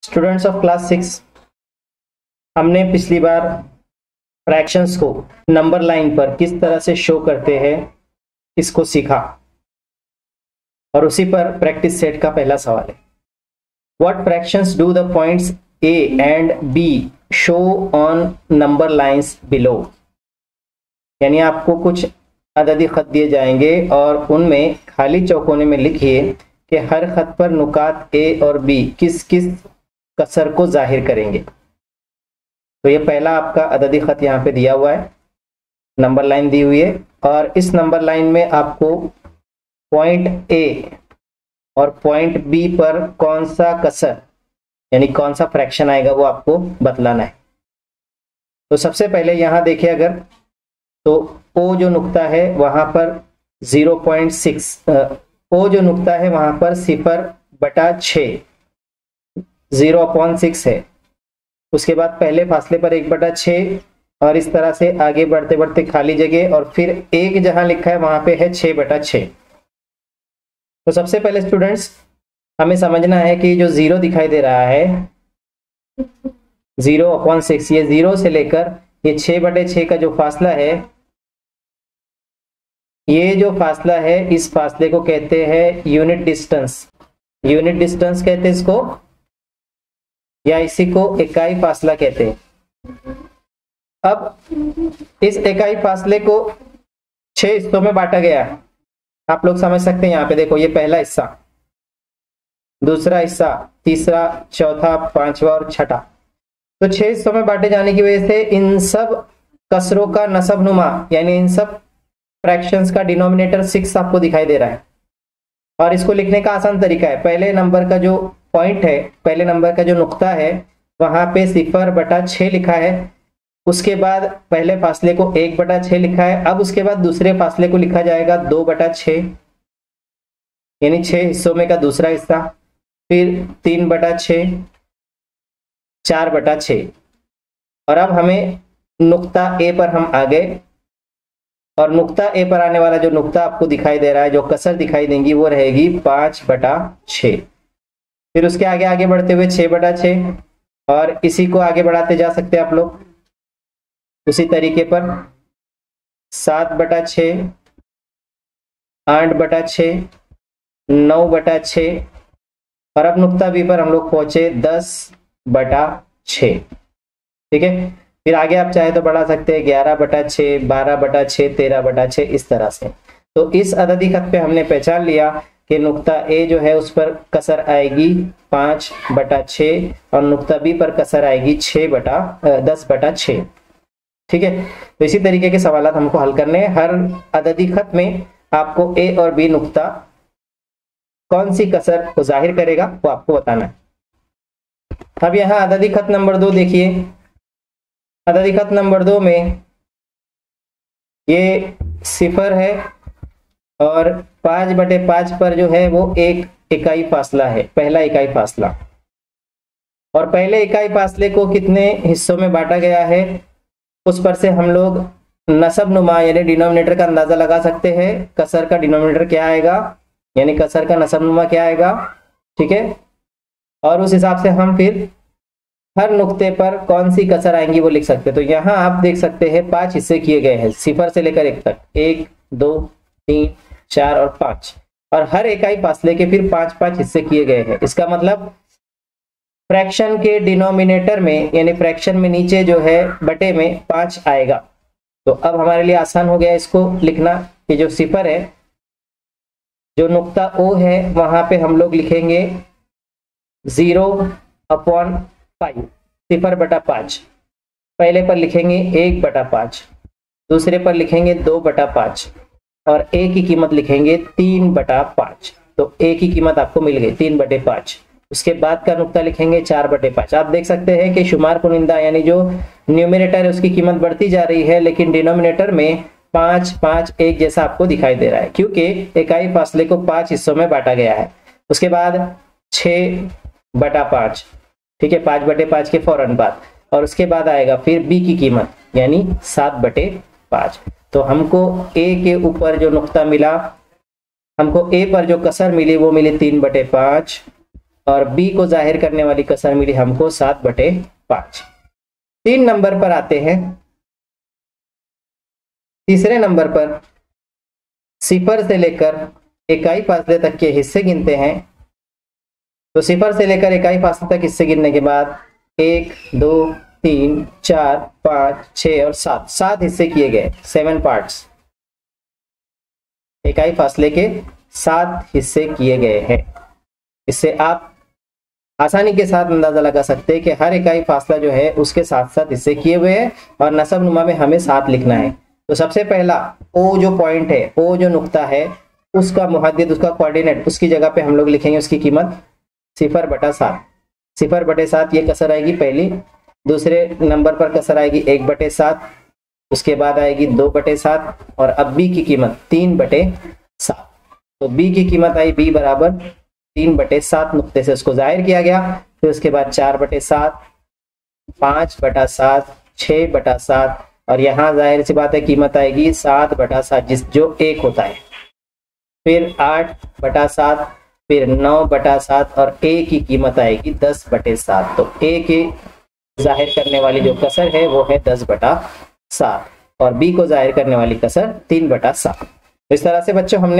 Students of class 6, हमने पिछली बार fractions को नंबर लाइन पर किस तरह से शो करते हैं इसको सीखा और उसी पर प्रैक्टिस सेट का पहला सवाल है। What fractions do the points A and B show on number lines below. यानी आपको कुछ अददी खत दिए जाएंगे और उनमें खाली चौकोने में लिखिए कि हर खत पर नुकात ए और बी किस किस कसर को जाहिर करेंगे। तो ये पहला आपका अददी खत यहाँ पे दिया हुआ है, नंबर लाइन दी हुई है और इस नंबर लाइन में आपको पॉइंट ए और पॉइंट बी पर कौन सा कसर यानी कौन सा फ्रैक्शन आएगा वो आपको बतलाना है। तो सबसे पहले यहाँ देखिए, अगर तो ओ जो नुक्ता है वहां पर 0.6, ओ जो नुक्ता है वहां पर 0/6 0/6 है। उसके बाद पहले फासले पर 1/6 और इस तरह से आगे बढ़ते बढ़ते खाली जगह और फिर एक जहां लिखा है वहां पे है 6/6। तो सबसे पहले स्टूडेंट्स हमें समझना है कि जो 0 दिखाई दे रहा है 0/6, ये 0 से लेकर ये 6/6 का जो फासला है, ये जो फासला है इस फासले को कहते हैं यूनिट डिस्टेंस। यूनिट डिस्टेंस कहते हैं इसको, या इसी को इकाई फासला कहते हैं। अब इस इकाई फासले को 6 हिस्सों में बांटा गया है। आप लोग समझ सकते हैं, यहाँ पे देखो, ये पहला हिस्सा, दूसरा हिस्सा, तीसरा, चौथा, पांचवा और छठा। तो 6 हिस्सों में बांटे जाने की वजह से इन सब कसरों का नसब नुमा यानी इन सब फ्रैक्शंस का डिनोमिनेटर 6 आपको दिखाई दे रहा है। और इसको लिखने का आसान तरीका है, पहले नंबर का जो पॉइंट है, पहले नंबर का जो नुक्ता है वहां पे 0/6 लिखा है। उसके बाद पहले फासले को 1/6 लिखा है। अब उसके बाद दूसरे फासले को लिखा जाएगा 2/6 यानी 6 हिस्सों में का दूसरा हिस्सा, फिर 3/6, 4/6 और अब हमें नुक्ता ए पर हम आ गए और नुक्ता ए पर आने वाला जो नुक्ता आपको दिखाई दे रहा है, जो कसर दिखाई देंगी वो रहेगी 5/6। फिर उसके आगे आगे बढ़ते हुए 6/6 और इसी को आगे बढ़ाते जा सकते हैं आप लोग उसी तरीके पर 7/6, 8/6, 9/6 और अब नुक्ता बी पर हम लोग पहुंचे 10/6। ठीक है, फिर आगे आप चाहे तो बढ़ा सकते हैं 11/6, 12/6, 13/6 इस तरह से। तो इस अददी खत पे हमने पहचान लिया कि नुक्ता ए जो है उस पर कसर आएगी 5/6 और नुक्ता बी पर कसर आएगी 10/6। ठीक है, तो इसी तरीके के सवाल हमको हल करने हैं। हर अददी खत में आपको ए और बी नुक्ता कौन सी कसर को जाहिर करेगा वो आपको बताना है। अब यहाँ अददी खत नंबर 2 देखिए। अददी खत नंबर 2 में ये 0 है और 5/5 पर जो है वो एक इकाई फासला है, पहला इकाई फासला। और पहले इकाई फासले को कितने हिस्सों में बांटा गया है उस पर से हम लोग नसब नुमा यानी डिनोमिनेटर का अंदाजा लगा सकते हैं। कसर का डिनोमिनेटर क्या आएगा यानी कसर का नसब नुमा क्या आएगा। ठीक है, और उस हिसाब से हम फिर हर नुक्ते पर कौन सी कसर आएंगी वो लिख सकते हैं। तो यहाँ आप देख सकते हैं 5 हिस्से किए गए हैं 0 से लेकर 1 तक, 1, 2, 3, 4 और 5 और हर इकाई फासले के फिर 5-5 हिस्से किए गए हैं। इसका मतलब फ्रैक्शन के डिनोमिनेटर में यानी फ्रैक्शन में नीचे जो है बटे में 5 आएगा। तो अब हमारे लिए आसान हो गया इसको लिखना कि जो 0 है, जो नुक्ता ओ है वहां पे हम लोग लिखेंगे 0/5, 0/5। पहले पर लिखेंगे 1/5, दूसरे पर लिखेंगे 2/5 और ए की कीमत लिखेंगे 3/5। तो ए की कीमत आपको मिल गई 3/5। उसके बाद का नुक्ता लिखेंगे 4/5। आप देख सकते हैं कि शुमार कुनिंदा यानी जो न्यूमरेटर है उसकी कीमत बढ़ती जा रही है, लेकिन डिनोमिनेटर में 5-5 एक जैसा आपको दिखाई दे रहा है क्योंकि इकाई फासले को 5 हिस्सों में बांटा गया है। उसके बाद 6/5, ठीक है, 5/5 के फौरन बाद, और उसके बाद आएगा फिर बी की कीमत यानी 7/5। तो हमको ए के ऊपर जो नुक्ता मिला, हमको ए पर जो कसर मिली वो मिली 3/5 और बी को जाहिर करने वाली कसर मिली हमको 7/5। 3 नंबर पर आते हैं। तीसरे नंबर पर 0 से लेकर इकाई फासले तक के हिस्से गिनते हैं। तो 0 से लेकर इकाई फासले तक हिस्से गिनने के बाद 1 2 3 4 5 6 और 7 हिस्से किए गए, 7 पार्ट्स। इकाई फासले के 7 हिस्से किए गए हैं। इससे आप आसानी के साथ अंदाजा लगा सकते हैं कि हर इकाई फासला जो है उसके साथ साथ हिस्से किए हुए हैं और नसब नुमा में हमें 7 लिखना है। तो सबसे पहला ओ जो पॉइंट है, ओ जो नुक्ता है, उसका मुहद्दिद, उसका कोऑर्डिनेट, उसकी जगह पे हम लोग लिखेंगे उसकी कीमत 0/7। 0/7 ये कसर आएगी पहली। दूसरे नंबर पर कसर आएगी 1/7, उसके बाद आएगी 2/7 और अब बी की कीमत 3/7। तो बी की कीमत आई बी बराबर 3/7 नुक्ते से उसको जाहिर किया गया। फिर उसके बाद 4/7, 5/7, 6/7 और यहाँ जाहिर सी बात है कीमत आएगी 7/7 जो 1 होता है। फिर 8/7, फिर 9/7 और ए की कीमत आएगी 10/7। तो ए के जाहिर करने वाली जो कसर है वो है 10/7 और बी को जाहिर करने वाली कसर 3/7। तो इस तरह से बच्चों हमने